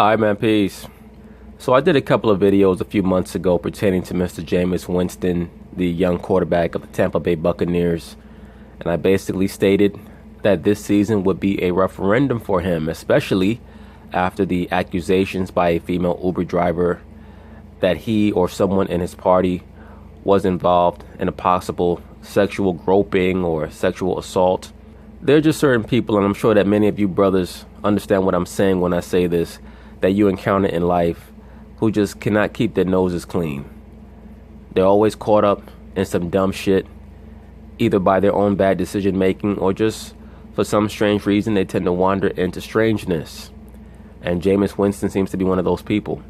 Alright, man, peace. So I did a couple of videos a few months ago pertaining to Mr. Jameis Winston, the young quarterback of the Tampa Bay Buccaneers. And I basically stated that this season would be a referendum for him, especially after the accusations by a female Uber driver that he or someone in his party was involved in a possible sexual groping or sexual assault. There are just certain people, and I'm sure that many of you brothers understand what I'm saying when I say this, that you encounter in life who just cannot keep their noses clean. They're always caught up in some dumb shit, either by their own bad decision making or just for some strange reason they tend to wander into strangeness. And Jameis Winston seems to be one of those people.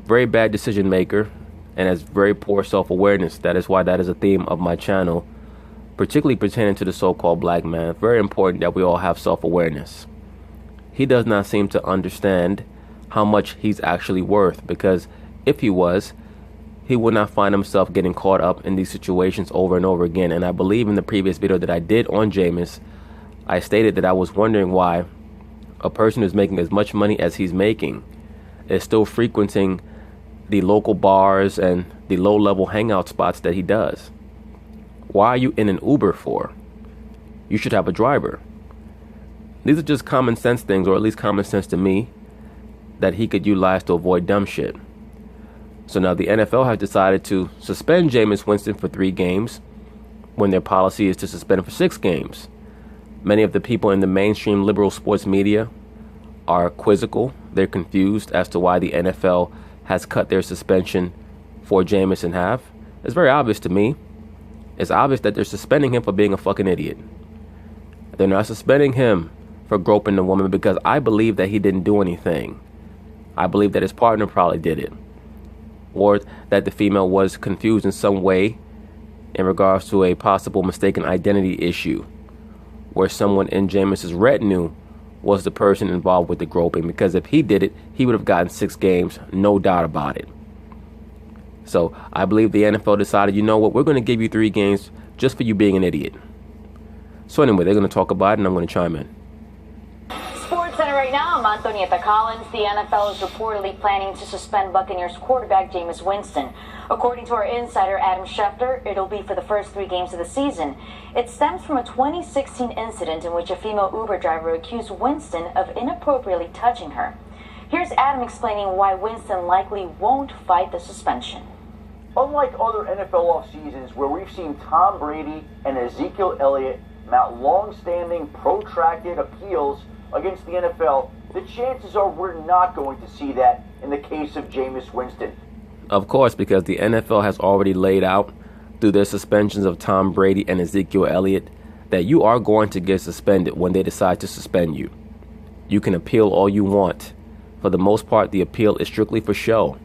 Very bad decision maker and has very poor self-awareness. That is why that is a theme of my channel, particularly pertaining to the so-called black man. Very important that we all have self-awareness. He does not seem to understand how much he's actually worth, because if he was, he would not find himself getting caught up in these situations over and over again. And I believe in the previous video that I did on Jameis, I stated that I was wondering why a person who's making as much money as he's making is still frequenting the local bars and the low-level hangout spots that he does. Why are you in an Uber for? You should have a driver. These are just common sense things, or at least common sense to me, that he could utilize to avoid dumb shit. So now the NFL has decided to suspend Jameis Winston for 3 games when their policy is to suspend him for 6 games. Many of the people in the mainstream liberal sports media are quizzical. They're confused as to why the NFL has cut their suspension for Jameis in half. It's very obvious to me. It's obvious that they're suspending him for being a fucking idiot. They're not suspending him for groping the woman because I believe that he didn't do anything. I believe that his partner probably did it, or that the female was confused in some way in regards to a possible mistaken identity issue, where someone in Jameis's retinue was the person involved with the groping, because if he did it, he would have gotten 6 games, no doubt about it. So I believe the NFL decided, you know what, we're going to give you 3 games just for you being an idiot. So anyway, they're going to talk about it and I'm going to chime in. SportsCenter right now, I'm Antonietta Collins. The NFL is reportedly planning to suspend Buccaneers quarterback Jameis Winston. According to our insider Adam Schefter, it'll be for the first 3 games of the season. It stems from a 2016 incident in which a female Uber driver accused Winston of inappropriately touching her. Here's Adam explaining why Winston likely won't fight the suspension. Unlike other NFL off seasons where we've seen Tom Brady and Ezekiel Elliott mount long-standing, protracted appeals against the NFL, the chances are we're not going to see that in the case of Jameis Winston. Of course, because the NFL has already laid out through their suspensions of Tom Brady and Ezekiel Elliott that you are going to get suspended when they decide to suspend you. You can appeal all you want. For the most part, the appeal is strictly for show.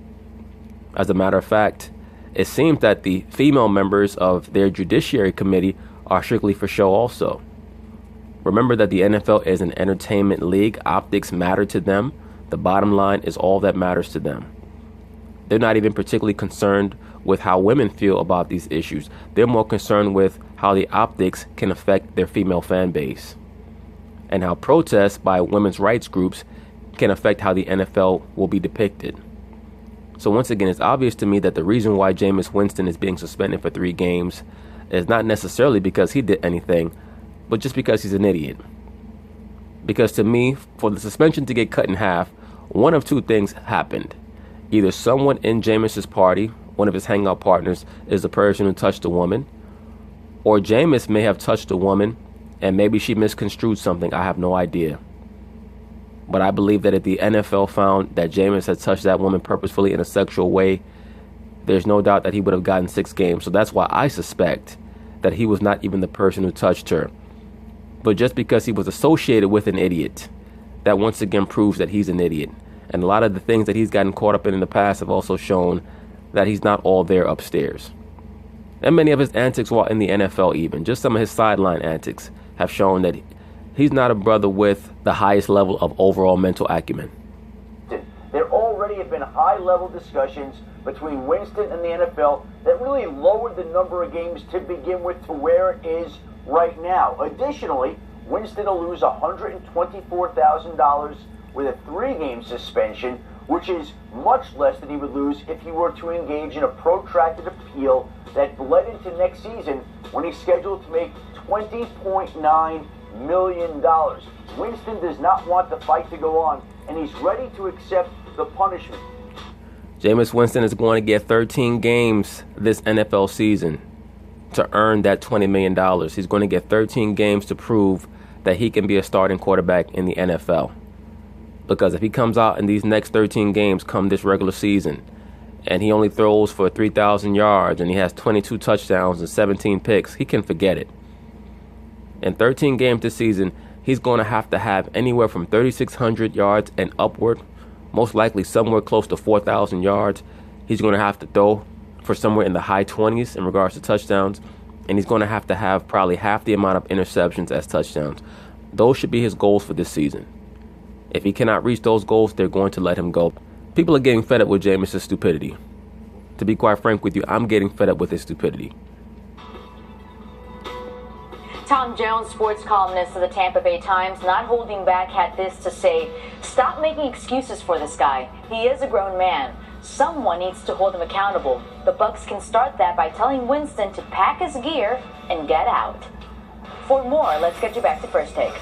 As a matter of fact, it seems that the female members of their judiciary committee are strictly for show also. Remember that the NFL is an entertainment league. Optics matter to them. The bottom line is all that matters to them. They're not even particularly concerned with how women feel about these issues. They're more concerned with how the optics can affect their female fan base, and how protests by women's rights groups can affect how the NFL will be depicted. So once again, it's obvious to me that the reason why Jameis Winston is being suspended for 3 games is not necessarily because he did anything, but just because he's an idiot. Because to me, for the suspension to get cut in half, one of 2 things happened. Either someone in Jameis's party, one of his hangout partners, is the person who touched a woman, or Jameis may have touched a woman and maybe she misconstrued something. I have no idea. But I believe that if the NFL found that Jameis had touched that woman purposefully in a sexual way, there's no doubt that he would have gotten 6 games. So that's why I suspect that he was not even the person who touched her. But just because he was associated with an idiot, that once again proves that he's an idiot. And a lot of the things that he's gotten caught up in the past have also shown that he's not all there upstairs. And many of his antics while in the NFL, even just some of his sideline antics, have shown that he's not a brother with the highest level of overall mental acumen. There already have been high-level discussions between Winston and the NFL that really lowered the number of games to begin with to where it is right now. Additionally, Winston will lose $124,000 with a 3-game suspension, which is much less than he would lose if he were to engage in a protracted appeal that bled into next season when he's scheduled to make $20.9 million. Winston does not want the fight to go on, and he's ready to accept the punishment. Jameis Winston is going to get 13 games this NFL season to earn that $20 million. He's going to get 13 games to prove that he can be a starting quarterback in the NFL. Because if he comes out in these next 13 games come this regular season and he only throws for 3,000 yards and he has 22 touchdowns and 17 picks, he can forget it. In 13 games this season, he's going to have anywhere from 3,600 yards and upward, most likely somewhere close to 4,000 yards. He's going to have to throw for somewhere in the high 20s in regards to touchdowns, and he's going to have probably half the amount of interceptions as touchdowns. Those should be his goals for this season. If he cannot reach those goals, they're going to let him go. People are getting fed up with Jameis' stupidity. To be quite frank with you, I'm getting fed up with his stupidity. Tom Jones, sports columnist of the Tampa Bay Times, not holding back, had this to say: "Stop making excuses for this guy. He is a grown man. Someone needs to hold him accountable. The Bucs can start that by telling Winston to pack his gear and get out." For more, let's get you back to First Take.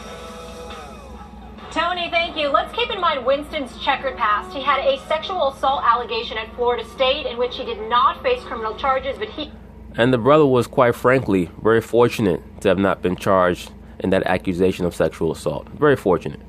Tony, thank you. Let's keep in mind Winston's checkered past. He had a sexual assault allegation at Florida State in which he did not face criminal charges, but he... And the brother was, quite frankly, very fortunate to have not been charged in that accusation of sexual assault. Very fortunate.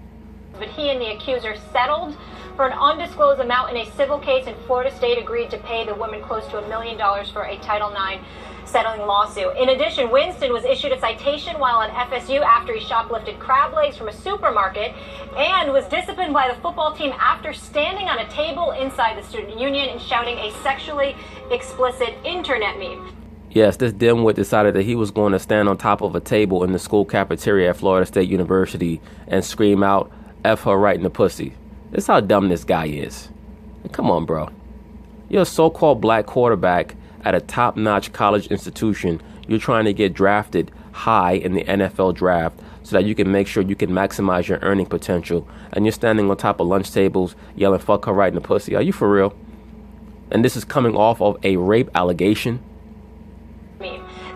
But he and the accuser settled for an undisclosed amount in a civil case, and Florida State agreed to pay the woman close to $1 million for a Title IX settling lawsuit. In addition, Winston was issued a citation while on FSU after he shoplifted crab legs from a supermarket and was disciplined by the football team after standing on a table inside the student union and shouting a sexually explicit internet meme. Yes, this dimwit decided that he was going to stand on top of a table in the school cafeteria at Florida State University and scream out, "F her right in the pussy." This is how dumb this guy is. Come on, bro. You're a so-called black quarterback at a top-notch college institution. You're trying to get drafted high in the NFL draft so that you can make sure you can maximize your earning potential. And you're standing on top of lunch tables yelling, "Fuck her right in the pussy." Are you for real? And this is coming off of a rape allegation.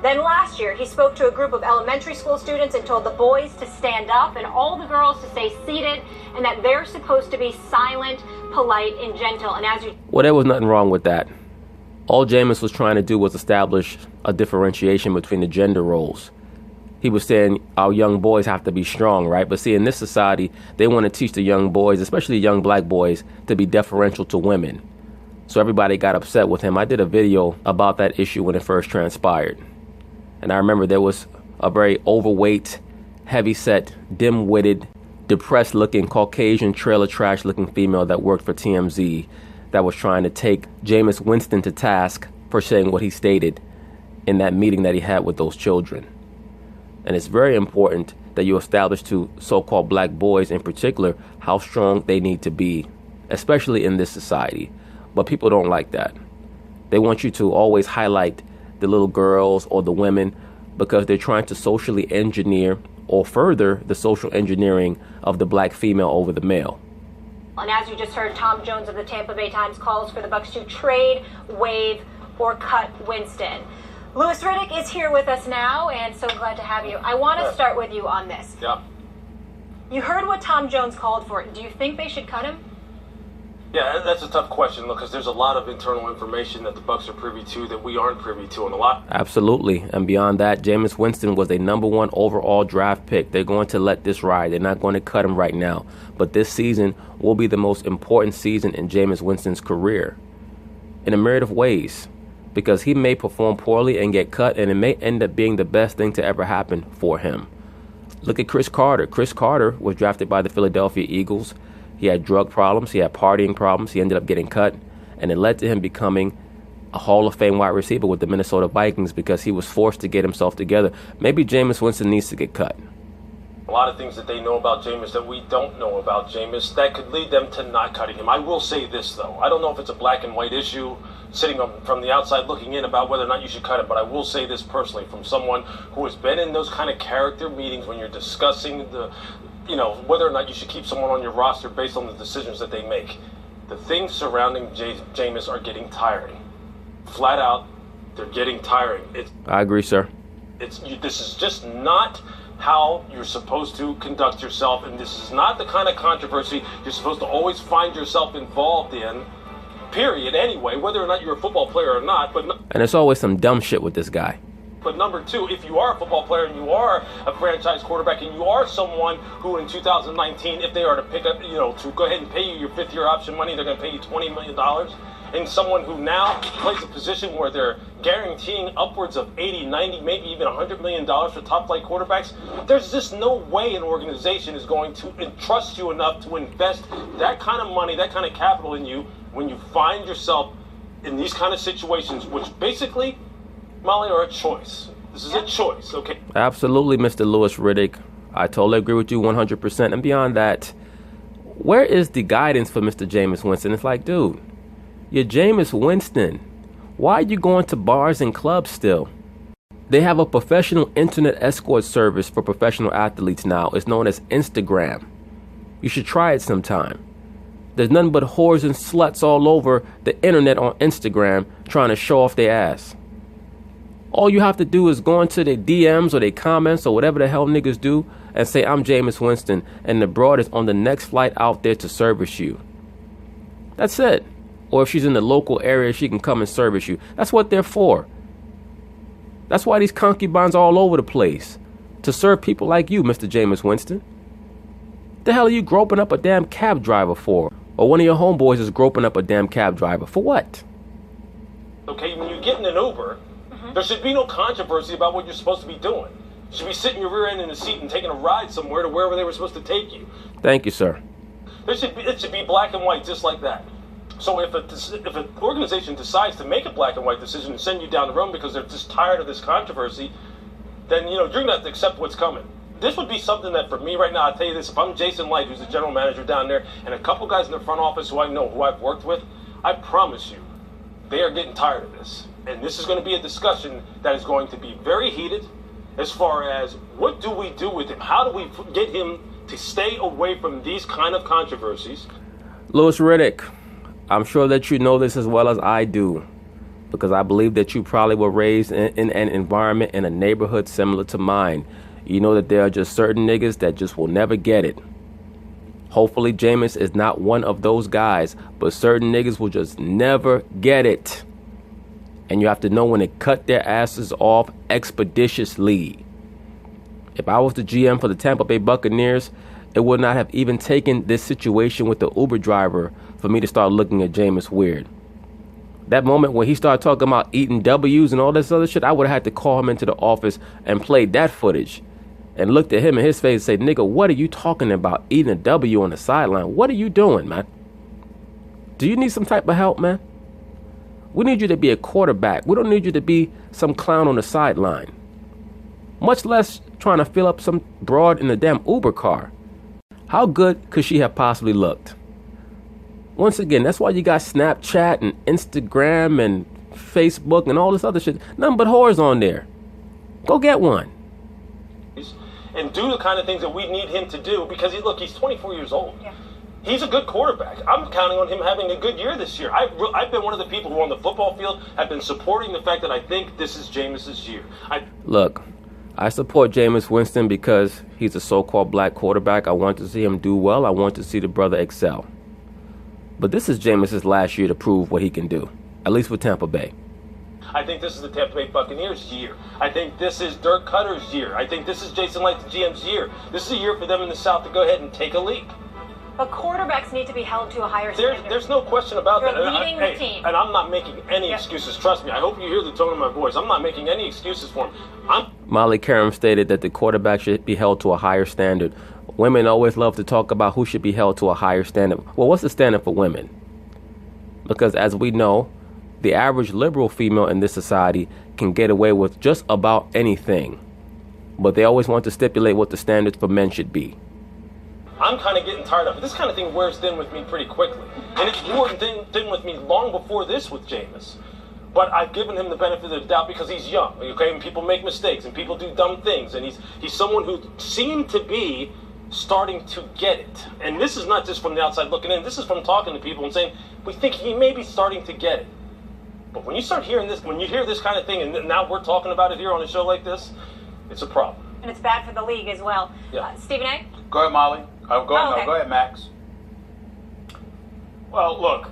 Then last year, he spoke to a group of elementary school students and told the boys to stand up and all the girls to stay seated, and that they're supposed to be silent, polite, and gentle. And as you... Well, there was nothing wrong with that. All Jameis was trying to do was establish a differentiation between the gender roles. He was saying our young boys have to be strong, right? But see, in this society, they want to teach the young boys, especially young black boys, to be deferential to women. So everybody got upset with him. I did a video about that issue when it first transpired. And I remember there was a very overweight, heavy-set, dim-witted, depressed-looking, Caucasian, trailer trash-looking female that worked for TMZ that was trying to take Jameis Winston to task for saying what he stated in that meeting that he had with those children. And it's very important that you establish to so-called black boys in particular how strong they need to be, especially in this society. But people don't like that. They want you to always highlight the little girls or the women because they're trying to socially engineer or further the social engineering of the black female over the male. And as you just heard, Tom Jones of the Tampa Bay Times calls for the Bucs to trade, waive, or cut Winston. Louis Riddick is here with us now, and so glad to have you. I want to start with you on this. Yeah. You heard what Tom Jones called for. Do you think they should cut him? Yeah, that's a tough question, because there's a lot of internal information that the Bucs are privy to that we aren't privy to, and a lot. Absolutely. And beyond that, Jameis Winston was a #1 overall draft pick. They're going to let this ride. They're not going to cut him right now. But this season will be the most important season in Jameis Winston's career in a myriad of ways, because he may perform poorly and get cut, and it may end up being the best thing to ever happen for him. Look at Chris Carter. Chris Carter was drafted by the Philadelphia Eagles. He had drug problems, he had partying problems, he ended up getting cut, and it led to him becoming a Hall of Fame wide receiver with the Minnesota Vikings because he was forced to get himself together. Maybe Jameis Winston needs to get cut. A lot of things that they know about Jameis that we don't know about Jameis that could lead them to not cutting him. I will say this, though. I don't know if it's a black and white issue sitting from the outside looking in about whether or not you should cut him, but I will say this personally from someone who has been in those kind of character meetings when you're discussing whether or not you should keep someone on your roster based on the decisions that they make. The things surrounding Jameis are getting tiring. Flat out, they're getting tiring. I agree, sir. This is just not how you're supposed to conduct yourself, and this is not the kind of controversy you're supposed to always find yourself involved in, period, anyway, whether or not you're a football player or not. And there's always some dumb shit with this guy. But number two, if you are a football player and you are a franchise quarterback and you are someone who in 2019, if they are to pick up, to go ahead and pay you your fifth-year option money, they're going to pay you $20 million, and someone who now plays a position where they're guaranteeing upwards of 80, 90, maybe even $100 million for top-flight quarterbacks, there's just no way an organization is going to entrust you enough to invest that kind of money, that kind of capital in you when you find yourself in these kind of situations, which basically, Molly, are a choice. This is a choice, okay? Absolutely, Mr. Louis Riddick. I totally agree with you 100%. And beyond that, where is the guidance for Mr. Jameis Winston? It's like, dude, you're Jameis Winston. Why are you going to bars and clubs still? They have a professional internet escort service for professional athletes now. It's known as Instagram. You should try it sometime. There's nothing but whores and sluts all over the internet on Instagram trying to show off their ass. All you have to do is go into their DMs or their comments or whatever the hell niggas do and say, I'm Jameis Winston, and the broad is on the next flight out there to service you. That's it. Or if she's in the local area, she can come and service you. That's what they're for. That's why these concubines are all over the place. To serve people like you, Mr. Jameis Winston. The hell are you groping up a damn cab driver for? Or one of your homeboys is groping up a damn cab driver. For what? Okay, when you get in an Uber, there should be no controversy about what you're supposed to be doing. You should be sitting your rear end in the seat and taking a ride somewhere to wherever they were supposed to take you. Thank you, sir. It should be black and white, just like that. So if an organization decides to make a black and white decision and send you down the road because they're just tired of this controversy, then you're going to have to accept what's coming. This would be something that for me right now, I'll tell you this, if I'm Jason Light, who's the general manager down there, and a couple guys in the front office who I know, who I've worked with, I promise you, they are getting tired of this. And this is going to be a discussion that is going to be very heated as far as what do we do with him? How do we get him to stay away from these kind of controversies? Louis Riddick, I'm sure that you know this as well as I do, because I believe that you probably were raised in an environment in a neighborhood similar to mine. You know that there are just certain niggas that just will never get it. Hopefully Jameis is not one of those guys, but certain niggas will just never get it. And you have to know when to cut their asses off expeditiously. If I was the GM for the Tampa Bay Buccaneers, it would not have even taken this situation with the Uber driver for me to start looking at Jameis weird. That moment when he started talking about eating W's and all this other shit, I would have had to call him into the office and play that footage and looked at him in his face and say, nigga, what are you talking about? Eating a W on the sideline? What are you doing, man? Do you need some type of help, man? We need you to be a quarterback. We don't need you to be some clown on the sideline. Much less trying to fill up some broad in the damn Uber car. How good could she have possibly looked? Once again, that's why you got Snapchat and Instagram and Facebook and all this other shit. Nothing but whores on there. Go get one. And do the kind of things that we need him to do because, he's 24 years old. Yeah. He's a good quarterback. I'm counting on him having a good year this year. I've been one of the people who on the football field have been supporting the fact that I think this is Jameis's year. Look, I support Jameis Winston because he's a so-called black quarterback. I want to see him do well. I want to see the brother excel. But this is Jameis's last year to prove what he can do, at least with Tampa Bay. I think this is the Tampa Bay Buccaneers' year. I think this is Dirk Cutter's year. I think this is Jason Light, the GM's year. This is a year for them in the South to go ahead and take a leap. But quarterbacks need to be held to a higher standard. There's no question about that. You're leading the team. And I'm not making any excuses. Trust me. I hope you hear the tone of my voice. I'm not making any excuses for him. Molly Karam stated that the quarterback should be held to a higher standard. Women always love to talk about who should be held to a higher standard. Well, what's the standard for women? Because as we know, the average liberal female in this society can get away with just about anything. But they always want to stipulate what the standards for men should be. I'm kind of getting tired of it. This kind of thing wears thin with me pretty quickly. And it's worn thin with me long before this with Jameis. But I've given him the benefit of the doubt because he's young, okay? And people make mistakes and people do dumb things. And he's someone who seemed to be starting to get it. And this is not just from the outside looking in. This is from talking to people and saying, we think he may be starting to get it. But when you start hearing this, when you hear this kind of thing, and now we're talking about it here on a show like this, it's a problem. And it's bad for the league as well. Yeah. Stephen A? Go ahead, Molly. Go ahead, okay. Go ahead, Max. Well, look,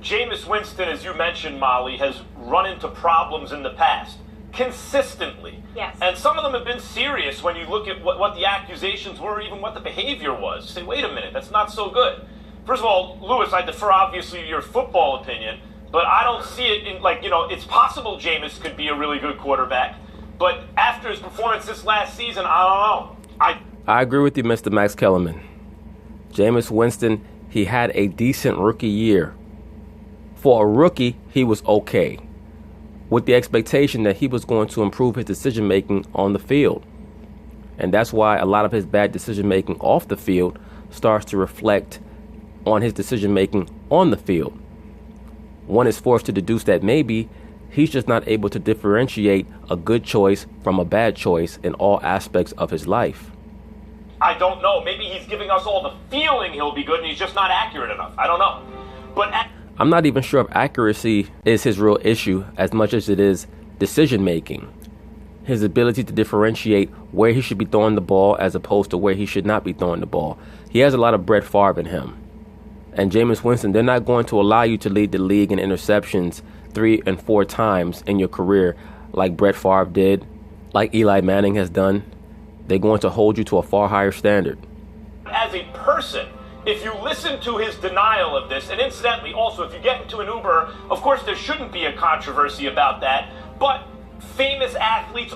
Jameis Winston, as you mentioned, Molly, has run into problems in the past, consistently. Yes. And some of them have been serious when you look at what the accusations were, even what the behavior was. You say, wait a minute, that's not so good. First of all, Lewis, I defer obviously to your football opinion, but I don't see it in, it's possible Jameis could be a really good quarterback, but after his performance this last season, I don't know. I agree with you, Mr. Max Kellerman. Jameis Winston, he had a decent rookie year. For a rookie, he was okay, with the expectation that he was going to improve his decision-making on the field. And that's why a lot of his bad decision-making off the field starts to reflect on his decision-making on the field. One is forced to deduce that maybe he's just not able to differentiate a good choice from a bad choice in all aspects of his life. I don't know. Maybe he's giving us all the feeling he'll be good and he's just not accurate enough. I don't know. But I'm not even sure if accuracy is his real issue as much as it is decision-making. His ability to differentiate where he should be throwing the ball as opposed to where he should not be throwing the ball. He has a lot of Brett Favre in him. And Jameis Winston, they're not going to allow you to lead the league in interceptions 3 and 4 times in your career like Brett Favre did, like Eli Manning has done. They're going to hold you to a far higher standard. as a person, if you listen to his denial of this, and incidentally, also, if you get into an Uber, of course, there shouldn't be a controversy about that, but famous athletes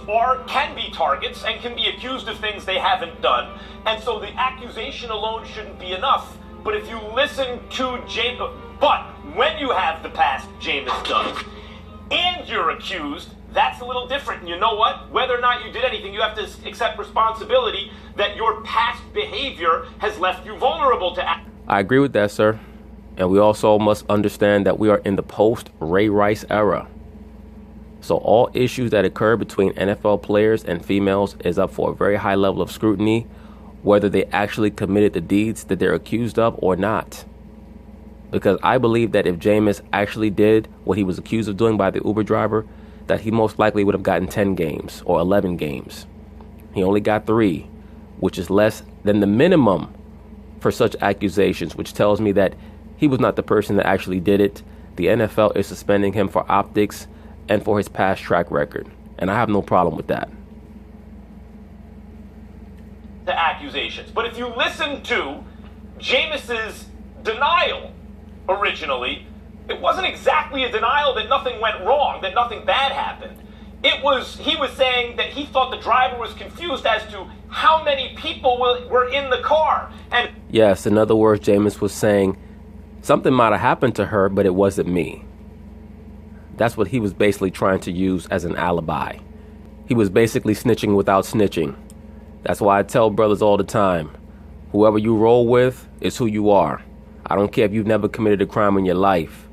can be targets and can be accused of things they haven't done, and so the accusation alone shouldn't be enough. But if you listen to but when you have the past Jameis does, and you're accused, that's a little different. And you know what? Whether or not you did anything, you have to accept responsibility that your past behavior has left you vulnerable to act. I agree with that, sir. And we also must understand that we are in the post-Ray Rice era. So all issues that occur between NFL players and females is up for a very high level of scrutiny, whether they actually committed the deeds that they're accused of or not. Because I believe that if Jameis actually did what he was accused of doing by the Uber driver, that he most likely would have gotten 10 games or 11 games. He only got 3, which is less than the minimum for such accusations, which tells me that he was not the person that actually did it. The NFL is suspending him for optics and for his past track record, and I have no problem with that. The accusations. But if you listen to Jameis's denial originally, it wasn't exactly a denial that nothing went wrong, that nothing bad happened. He was saying that he thought the driver was confused as to how many people were in the car. And yes, in other words, Jameis was saying something might have happened to her, but it wasn't me. That's what he was basically trying to use as an alibi. He was basically snitching without snitching. That's why I tell brothers all the time, whoever you roll with is who you are. I don't care if you've never committed a crime in your life.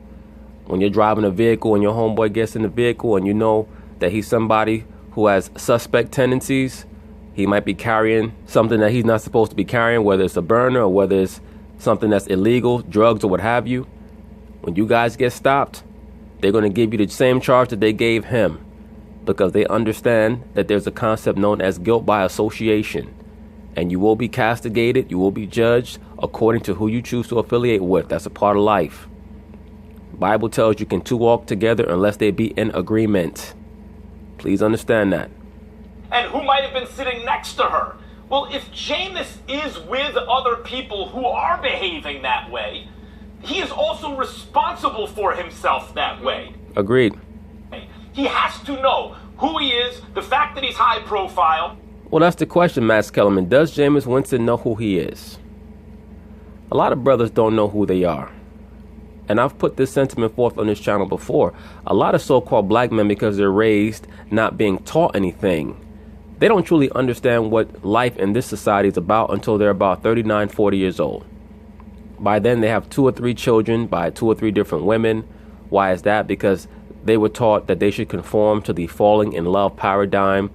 When you're driving a vehicle and your homeboy gets in the vehicle and you know that he's somebody who has suspect tendencies, he might be carrying something that he's not supposed to be carrying, whether it's a burner or whether it's something that's illegal, drugs or what have you. When you guys get stopped, they're going to give you the same charge that they gave him, because they understand that there's a concept known as guilt by association. And you will be castigated, you will be judged according to who you choose to affiliate with. That's a part of life. The Bible tells you can 2 walk together unless they be in agreement. Please understand that. And who might have been sitting next to her. Well, if Jameis is with other people who are behaving that way, he is also responsible for himself that way. Agreed. He has to know who he is, the fact that he's high profile. Well, that's the question, Max Kellerman. Does Jameis Winston know who he is? A lot of brothers don't know who they are. And I've put this sentiment forth on this channel before. A lot of so-called black men, because they're raised not being taught anything, they don't truly understand what life in this society is about until they're about 39, 40 years old. By then, they have 2 or 3 children by 2 or 3 different women. Why is that? Because they were taught that they should conform to the falling in love paradigm,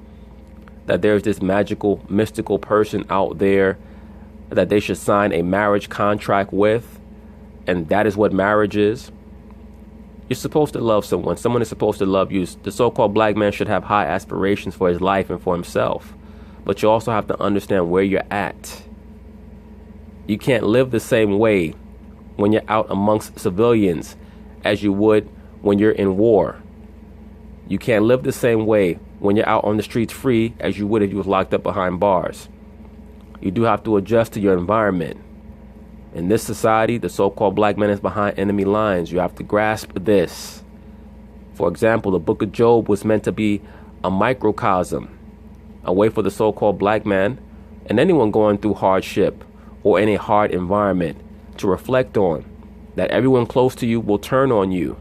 that there's this magical, mystical person out there that they should sign a marriage contract with, and that is what marriage is. You're supposed to love someone. Someone is supposed to love you. The so-called black man should have high aspirations for his life and for himself. But you also have to understand where you're at. You can't live the same way when you're out amongst civilians as you would when you're in war. You can't live the same way when you're out on the streets free as you would if you was locked up behind bars. You do have to adjust to your environment. In this society, the so-called black man is behind enemy lines. You have to grasp this. For example, the book of Job was meant to be a microcosm, a way for the so-called black man and anyone going through hardship or in a hard environment to reflect on that everyone close to you will turn on you.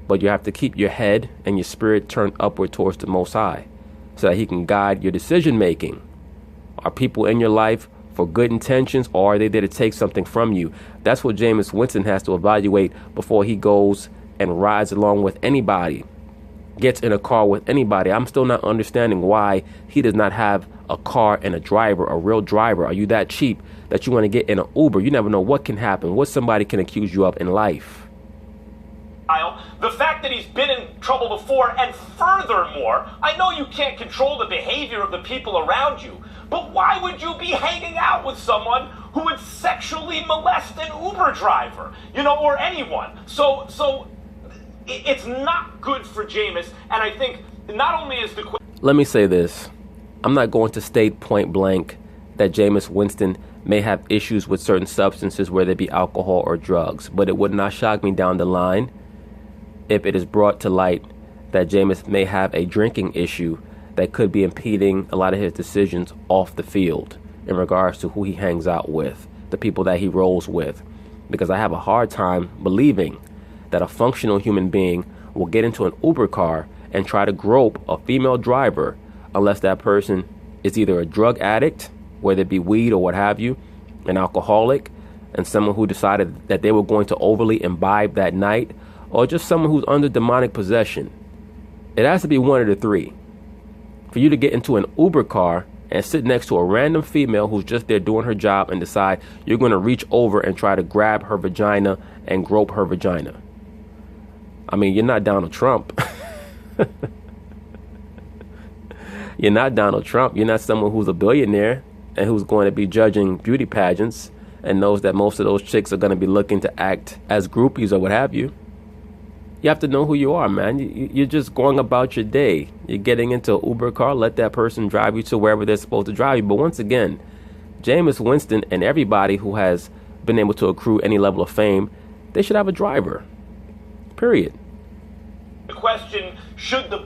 But you have to keep your head and your spirit turned upward towards the Most High so that He can guide your decision making. Are people in your life for good intentions, or are they there to take something from you? That's what Jameis Winston has to evaluate before he goes and rides along with anybody, gets in a car with anybody. I'm still not understanding why he does not have a car and a driver, a real driver. Are you that cheap that you want to get in an Uber? You never know what can happen, what somebody can accuse you of in life. The fact that he's been in trouble before, and furthermore, I know you can't control the behavior of the people around you, but why would you be hanging out with someone who would sexually molest an Uber driver, or anyone? So it's not good for Jameis, and I think not only is the... Let me say this. I'm not going to state point blank that Jameis Winston may have issues with certain substances, whether it be alcohol or drugs, but it would not shock me down the line if it is brought to light that Jameis may have a drinking issue that could be impeding a lot of his decisions off the field in regards to who he hangs out with, the people that he rolls with. Because I have a hard time believing that a functional human being will get into an Uber car and try to grope a female driver unless that person is either a drug addict, whether it be weed or what have you, an alcoholic, and someone who decided that they were going to overly imbibe that night, or just someone who's under demonic possession. It has to be one of the three. For you to get into an Uber car and sit next to a random female who's just there doing her job and decide you're going to reach over and try to grab her vagina and grope her vagina. I mean, you're not Donald Trump. You're not Donald Trump. You're not someone who's a billionaire and who's going to be judging beauty pageants and knows that most of those chicks are going to be looking to act as groupies or what have you. You have to know who you are, man. You're just going about your day. You're getting into an Uber car. Let that person drive you to wherever they're supposed to drive you. But once again, Jameis Winston and everybody who has been able to accrue any level of fame, they should have a driver. Period. The question,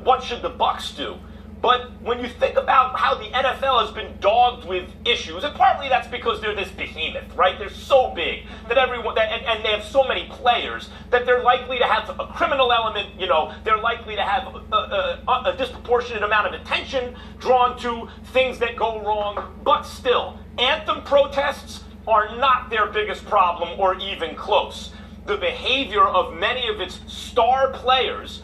what should the Bucks do? But when you think about how the NFL has been dogged with issues, and partly that's because they're this behemoth, right? They're so big that everyone, and they have so many players that they're likely to have a criminal element. They're likely to have a disproportionate amount of attention drawn to things that go wrong. But still, anthem protests are not their biggest problem, or even close. The behavior of many of its star players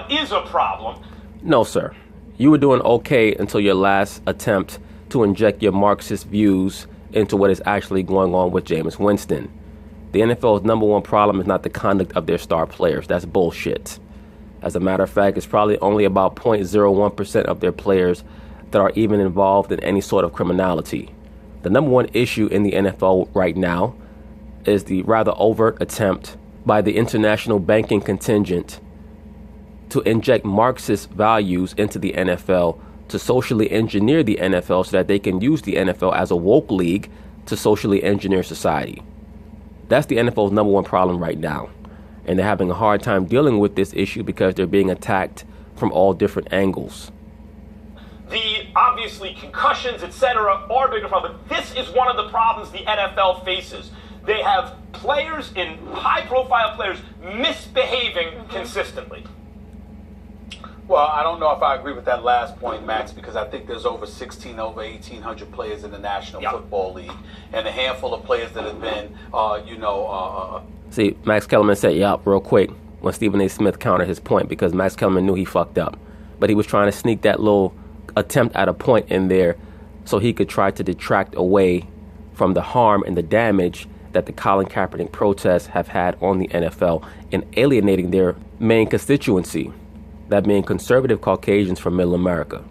is a problem. No, sir. You were doing okay until your last attempt to inject your Marxist views into what is actually going on with Jameis Winston. The NFL's number one problem is not the conduct of their star players. That's bullshit. As a matter of fact, it's probably only about 0.01% of their players that are even involved in any sort of criminality. The number one issue in the NFL right now is the rather overt attempt by the international banking contingent to inject Marxist values into the NFL, to socially engineer the NFL so that they can use the NFL as a woke league to socially engineer society. That's the NFL's number one problem right now. And they're having a hard time dealing with this issue because they're being attacked from all different angles. The obviously concussions, etc., are a bigger problem. But this is one of the problems the NFL faces. They have players, in high-profile players, misbehaving consistently. Well, I don't know if I agree with that last point, Max, because I think there's over 1,800 players in the National Football League, and a handful of players that have been, See, Max Kellerman said, yup, real quick, when Stephen A. Smith countered his point, because Max Kellerman knew he fucked up. But he was trying to sneak that little attempt at a point in there so he could try to detract away from the harm and the damage that the Colin Kaepernick protests have had on the NFL in alienating their main constituency, that being conservative Caucasians from Middle America.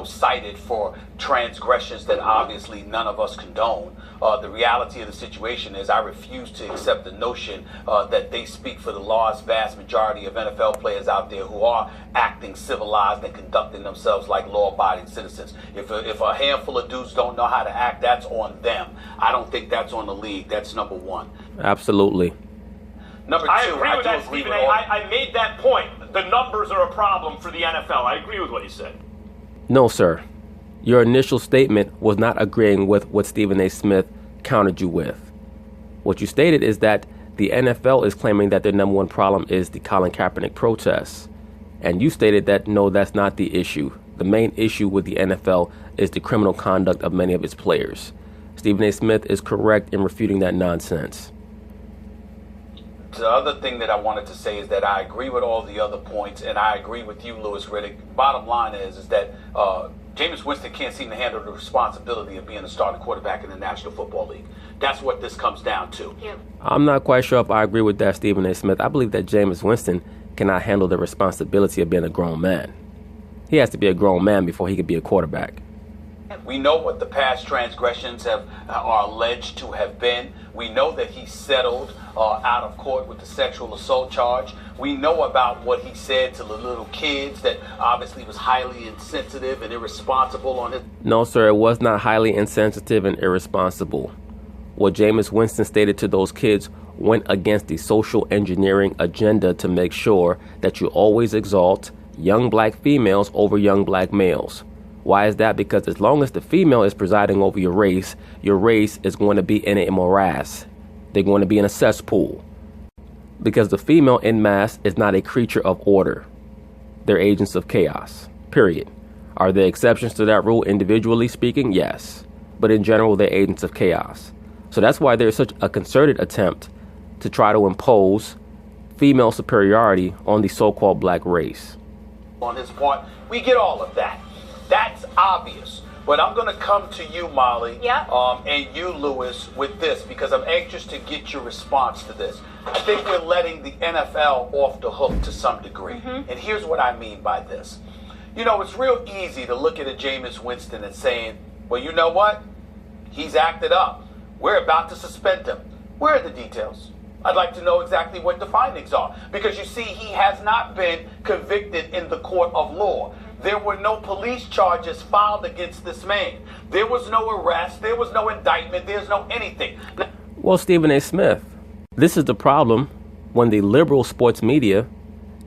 Cited for transgressions that obviously none of us condone. The reality of the situation is I refuse to accept the notion that they speak for the large, vast majority of NFL players out there who are acting civilized and conducting themselves like law-abiding citizens. If a handful of dudes don't know how to act, that's on them. I don't think that's on the league. That's number one. Absolutely. Number two, I agree with that, Stephen A. I made that point. The numbers are a problem for the NFL. I agree with what you said. No, sir. Your initial statement was not agreeing with what Stephen A. Smith countered you with. What you stated is that the NFL is claiming that their number one problem is the Colin Kaepernick protests. And you stated that, no, that's not the issue. The main issue with the NFL is the criminal conduct of many of its players. Stephen A. Smith is correct in refuting that nonsense. The other thing that I wanted to say is that I agree with all the other points, and I agree with you, Louis Riddick. Bottom line is that Jameis Winston can't seem to handle the responsibility of being a starting quarterback in the National Football League. That's what this comes down to. Yeah. I'm not quite sure if I agree with that, Stephen A. Smith. I believe that Jameis Winston cannot handle the responsibility of being a grown man. He has to be a grown man before he could be a quarterback. We know what the past transgressions are alleged to have been. We know that he settled out of court with the sexual assault charge. We know about what he said to the little kids that obviously was highly insensitive and irresponsible on it. No, sir, it was not highly insensitive and irresponsible. What Jameis Winston stated to those kids went against the social engineering agenda to make sure that you always exalt young black females over young black males. Why is that? Because as long as the female is presiding over your race is going to be in a morass. They're going to be in a cesspool. Because the female en masse is not a creature of order. They're agents of chaos, period. Are there exceptions to that rule individually speaking? Yes. But in general, they're agents of chaos. So that's why there's such a concerted attempt to try to impose female superiority on the so-called black race. On his part, we get all of that. That's obvious. But I'm going to come to you, Molly, and you, Louis, with this, because I'm anxious to get your response to this. I think we're letting the NFL off the hook to some degree. And here's what I mean by this. It's real easy to look at a Jameis Winston and saying, well, you know what? He's acted up. We're about to suspend him. Where are the details? I'd like to know exactly what the findings are. Because you see, he has not been convicted in the court of law. There were no police charges filed against this man. There was no arrest. There was no indictment. There's no anything. Well, Stephen A. Smith, this is the problem when the liberal sports media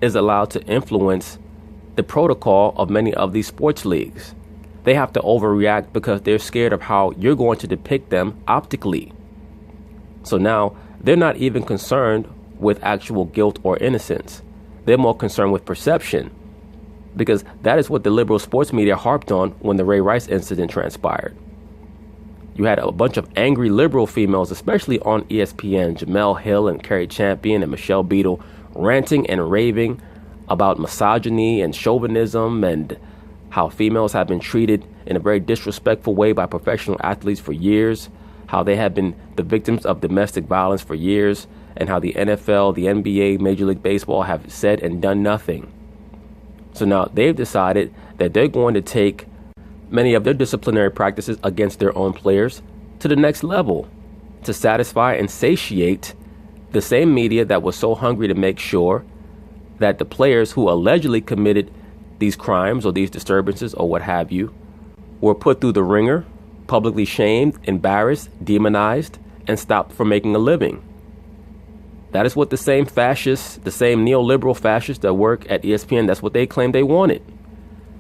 is allowed to influence the protocol of many of these sports leagues. They have to overreact because they're scared of how you're going to depict them optically. So now they're not even concerned with actual guilt or innocence. They're more concerned with perception. Because that is what the liberal sports media harped on when the Ray Rice incident transpired. You had a bunch of angry liberal females, especially on ESPN, Jamel Hill and Carrie Champion and Michelle Beadle, ranting and raving about misogyny and chauvinism and how females have been treated in a very disrespectful way by professional athletes for years, how they have been the victims of domestic violence for years, and how the NFL, the NBA, Major League Baseball have said and done nothing. So now they've decided that they're going to take many of their disciplinary practices against their own players to the next level to satisfy and satiate the same media that was so hungry to make sure that the players who allegedly committed these crimes or these disturbances or what have you were put through the ringer, publicly shamed, embarrassed, demonized, and stopped from making a living. That is what the same fascists, the same neoliberal fascists that work at ESPN, that's what they claimed they wanted.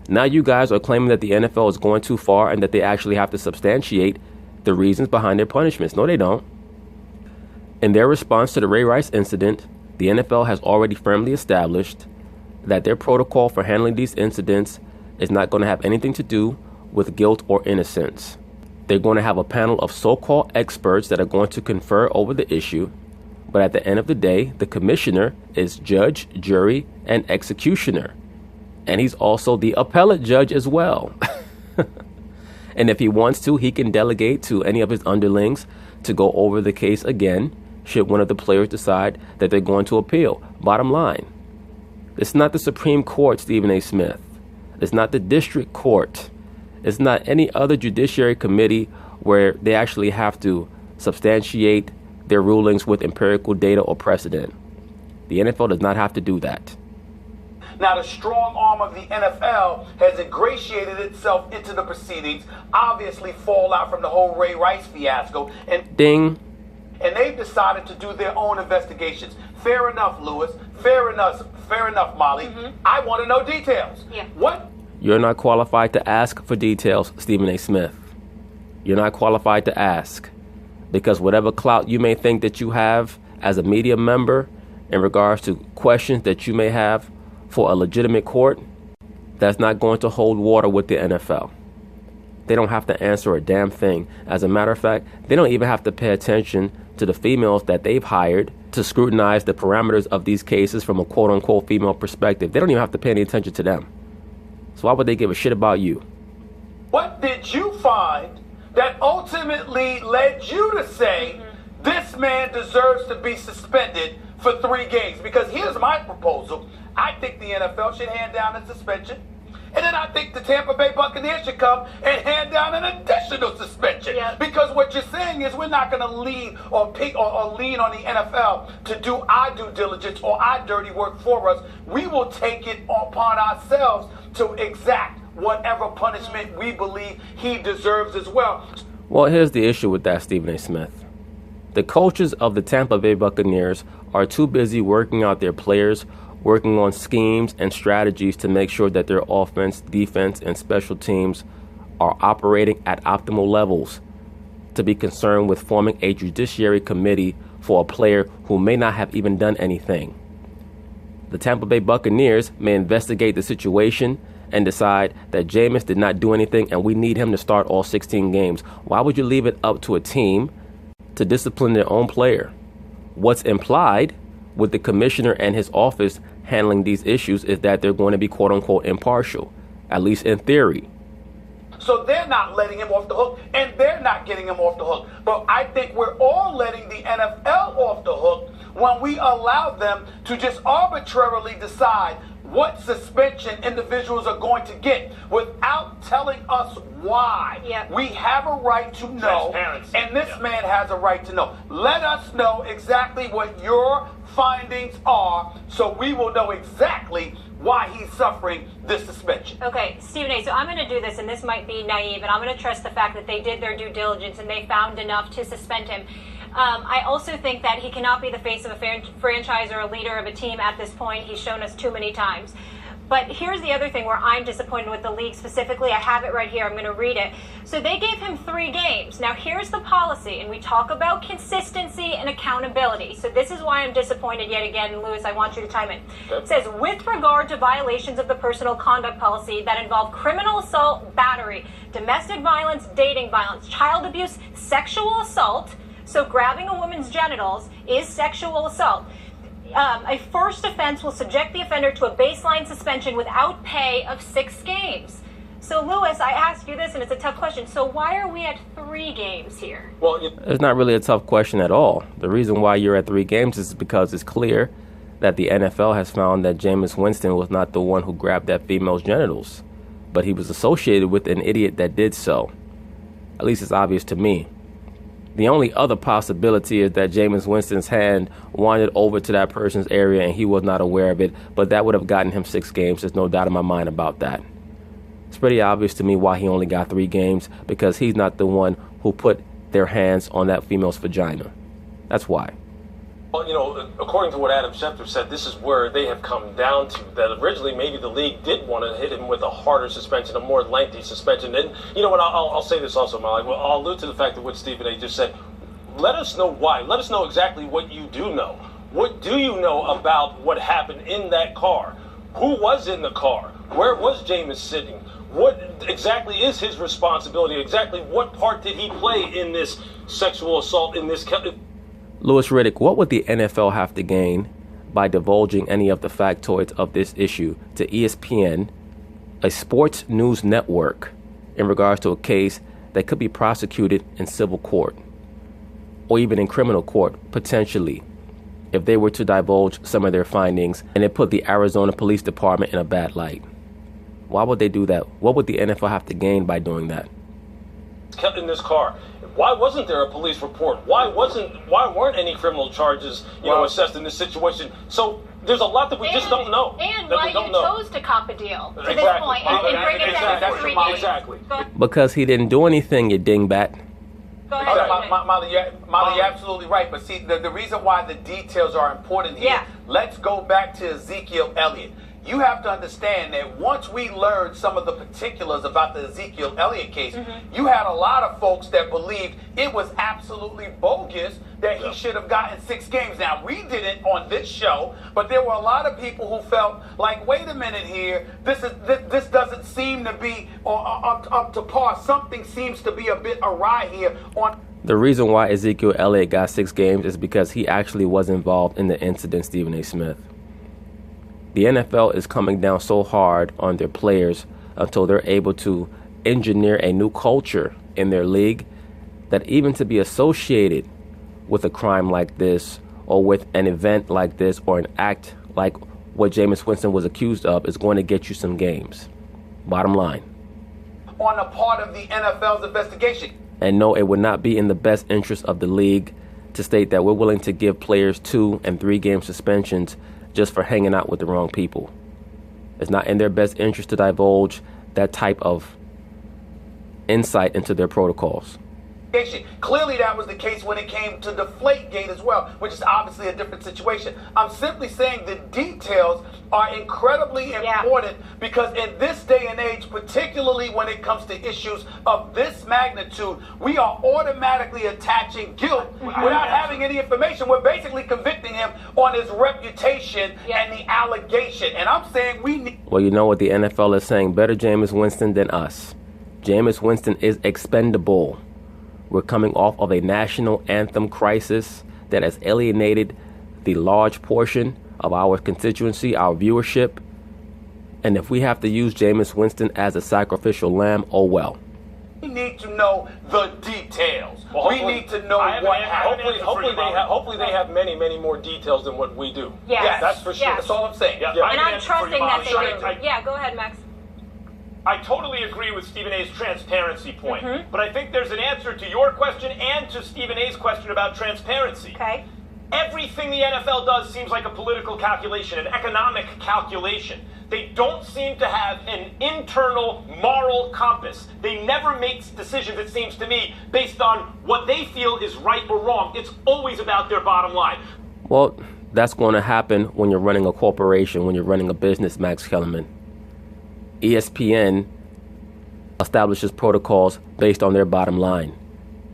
Now you guys are claiming that the NFL is going too far and that they actually have to substantiate the reasons behind their punishments. No, they don't. In their response to the Ray Rice incident, the NFL has already firmly established that their protocol for handling these incidents is not going to have anything to do with guilt or innocence. They're going to have a panel of so-called experts that are going to confer over the issue. But at the end of the day, the commissioner is judge, jury, and executioner. And he's also the appellate judge as well. And if he wants to, he can delegate to any of his underlings to go over the case again, should one of the players decide that they're going to appeal. Bottom line, it's not the Supreme Court, Stephen A. Smith. It's not the district court. It's not any other judiciary committee where they actually have to substantiate their rulings with empirical data or precedent. The NFL does not have to do that. Now, the strong arm of the NFL has ingratiated itself into the proceedings, obviously fallout from the whole Ray Rice fiasco. And Ding. And they've decided to do their own investigations. Fair enough, Lewis. Fair enough, Molly. I want to know details. Yeah. What? You're not qualified to ask for details, Stephen A. Smith. You're not qualified to ask. Because whatever clout you may think that you have as a media member in regards to questions that you may have for a legitimate court, that's not going to hold water with the NFL. They don't have to answer a damn thing. As a matter of fact, they don't even have to pay attention to the females that they've hired to scrutinize the parameters of these cases from a quote-unquote female perspective. They don't even have to pay any attention to them. So why would they give a shit about you? What did you find that ultimately led you to say this man deserves to be suspended for 3 games? Because here's my proposal. I think the NFL should hand down a suspension. And then I think the Tampa Bay Buccaneers should come and hand down an additional suspension. Yep. Because what you're saying is we're not going to lean or lean on the NFL to do our due diligence or our dirty work for us. We will take it upon ourselves to exact whatever punishment we believe he deserves as well. Well, here's the issue with that, Stephen A. Smith. The coaches of the Tampa Bay Buccaneers are too busy working out their players, working on schemes and strategies to make sure that their offense, defense, and special teams are operating at optimal levels, to be concerned with forming a judiciary committee for a player who may not have even done anything. The Tampa Bay Buccaneers may investigate the situation and decide that Jameis did not do anything and we need him to start all 16 games. Why would you leave it up to a team to discipline their own player? What's implied with the commissioner and his office handling these issues is that they're going to be quote-unquote impartial, at least in theory. So they're not letting him off the hook, and they're not getting him off the hook. But I think we're all letting the NFL off the hook when we allow them to just arbitrarily decide what suspension individuals are going to get without telling us why. Yep. We have a right to know, and this man has a right to know. Let us know exactly what your findings are so we will know exactly why he's suffering this suspension. Okay, Stephen A., so I'm going to do this, and this might be naive, and I'm going to trust the fact that they did their due diligence and they found enough to suspend him. I also think that he cannot be the face of a franchise or a leader of a team at this point. He's shown us too many times. But here's the other thing where I'm disappointed with the league specifically. I have it right here. I'm going to read it. So they gave him 3 games. Now, here's the policy, and we talk about consistency and accountability. So this is why I'm disappointed yet again. Lewis, I want you to chime in. It says, with regard to violations of the personal conduct policy that involve criminal assault, battery, domestic violence, dating violence, child abuse, sexual assault, so grabbing a woman's genitals is sexual assault. A first offense will subject the offender to a baseline suspension without pay of 6 games. So, Lewis, I ask you this, and it's a tough question. So why are we at 3 games here? Well, it's not really a tough question at all. The reason why you're at 3 games is because it's clear that the NFL has found that Jameis Winston was not the one who grabbed that female's genitals, but he was associated with an idiot that did so. At least it's obvious to me. The only other possibility is that Jameis Winston's hand wandered over to that person's area and he was not aware of it, but that would have gotten him 6 games. There's no doubt in my mind about that. It's pretty obvious to me why he only got 3 games, because he's not the one who put their hands on that female's vagina. That's why. Well, you know, according to what Adam Schefter said, this is where they have come down to. That originally maybe the league did want to hit him with a harder suspension, a more lengthy suspension. And you know what, I'll say this also, Molly. Well, I'll allude to the fact that what Stephen A. just said. Let us know why. Let us know exactly what you do know. What do you know about what happened in that car? Who was in the car? Where was Jameis sitting? What exactly is his responsibility? Exactly what part did he play in this sexual assault, in this... Louis Riddick, what would the NFL have to gain by divulging any of the factoids of this issue to ESPN a sports news network in regards to a case that could be prosecuted in civil court or even in criminal court, potentially, if they were to divulge some of their findings and it put the Arizona Police Department in a bad light. Why would they do that? What would the NFL have to gain by doing that? Kept in this car. Why wasn't there a police report? Why weren't any criminal charges, assessed in this situation? So there's a lot that we just don't know. And why you chose to cop a deal to this point and bring it down to 3 games. Exactly. Because he didn't do anything, you dingbat. Go ahead. Molly, you're absolutely right. But see, the reason why the details are important here, let's go back to Ezekiel Elliott. You have to understand that once we learned some of the particulars about the Ezekiel Elliott case, you had a lot of folks that believed it was absolutely bogus that he should have gotten 6 games. Now, we didn't on this show, but there were a lot of people who felt like, wait a minute here, this doesn't seem to be up to par. Something seems to be a bit awry here. The reason why Ezekiel Elliott got 6 games is because he actually was involved in the incident, Stephen A. Smith. The NFL is coming down so hard on their players until they're able to engineer a new culture in their league that even to be associated with a crime like this or with an event like this or an act like what Jameis Winston was accused of is going to get you some games. Bottom line. On the part of the NFL's investigation. And no, it would not be in the best interest of the league to state that we're willing to give players 2 and 3 game suspensions just for hanging out with the wrong people. It's not in their best interest to divulge that type of insight into their protocols. Clearly that was the case when it came to Deflategate as well, which is obviously a different situation. I'm simply saying the details are incredibly important because in this day and age, particularly when it comes to issues of this magnitude, we are automatically attaching guilt without having any information. We're basically convicting him on his reputation and the allegation. And I'm saying we need... Well, you know what the NFL is saying? Better Jameis Winston than us. Jameis Winston is expendable. We're coming off of a national anthem crisis that has alienated the large portion of our constituency, our viewership. And if we have to use Jameis Winston as a sacrificial lamb, oh well. We need to know the details. Well, we need to know what happened. Hopefully they have many, many more details than what we do. Yes, that's for sure. Yes. That's all I'm saying. Yeah. And I'm trusting that they do. Yeah, go ahead, Max. I totally agree with Stephen A's transparency point, but I think there's an answer to your question and to Stephen A's question about transparency. Okay. Everything the NFL does seems like a political calculation, an economic calculation. They don't seem to have an internal moral compass. They never make decisions, it seems to me, based on what they feel is right or wrong. It's always about their bottom line. Well, that's going to happen when you're running a corporation, when you're running a business, Max Kellerman. ESPN establishes protocols based on their bottom line.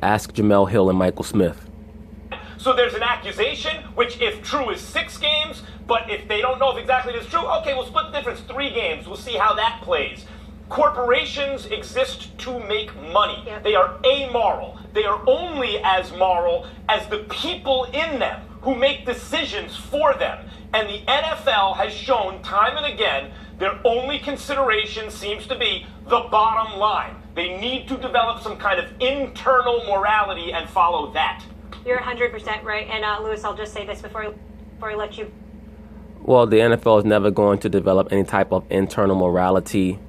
Ask Jamel Hill and Michael Smith. So there's an accusation, which if true is 6 games, but if they don't know if exactly it's true, okay, we'll split the difference, 3 games. We'll see how that plays. Corporations exist to make money. Yep. They are amoral. They are only as moral as the people in them who make decisions for them. And the NFL has shown time and again their only consideration seems to be the bottom line. They need to develop some kind of internal morality and follow that. You're 100% right. And Lewis, I'll just say this before I let you. Well, the NFL is never going to develop any type of internal morality.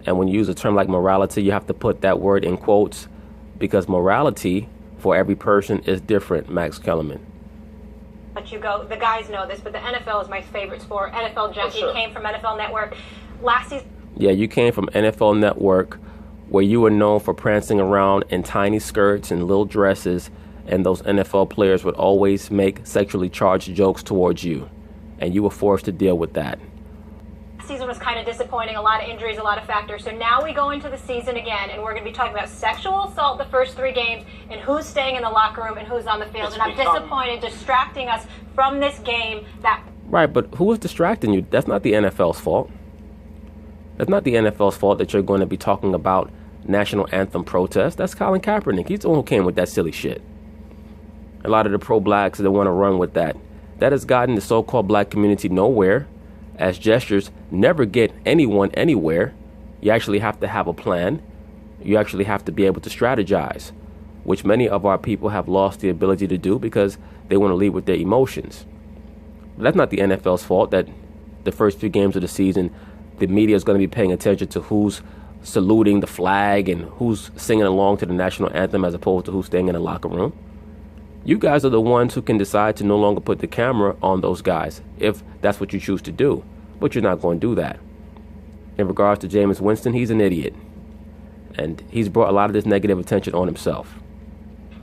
And when you use a term like morality, you have to put that word in quotes because morality for every person is different, Max Kellerman. Let you go. The guys know this, but the NFL is my favorite sport. NFL Junkie came from NFL Network last season. Yeah, you came from NFL Network, where you were known for prancing around in tiny skirts and little dresses, and those NFL players would always make sexually charged jokes towards you, and you were forced to deal with that. Season was kind of disappointing, a lot of injuries, a lot of factors. So now we go into the season again, and we're going to be talking about sexual assault the first 3 games, and who's staying in the locker room and who's on the field. And I'm disappointed, distracting us from this game. Right, but who is distracting you? That's not the NFL's fault. That's not the NFL's fault that you're going to be talking about national anthem protests. That's Colin Kaepernick. He's the one who came with that silly shit. A lot of the pro-blacks that want to run with that. That has gotten the so-called black community nowhere, as gestures never get anyone anywhere. You actually have to have a plan. You actually have to be able to strategize, which many of our people have lost the ability to do because they want to lead with their emotions. But that's not the NFL's fault that the first few games of the season, the media is going to be paying attention to who's saluting the flag and who's singing along to the national anthem as opposed to who's staying in the locker room. You guys are the ones who can decide to no longer put the camera on those guys if that's what you choose to do. But you're not going to do that. In regards to Jameis Winston, he's an idiot. And he's brought a lot of this negative attention on himself.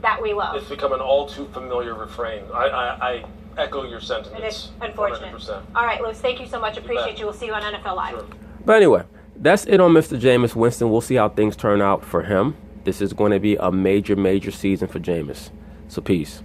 That we love. It's become an all too familiar refrain. I echo your sentiments. It is unfortunate. 100%. All right, Lewis, thank you so much. Appreciate you. We'll see you on NFL Live. Sure. But anyway, that's it on Mr. Jameis Winston. We'll see how things turn out for him. This is going to be a major, major season for Jameis. So peace.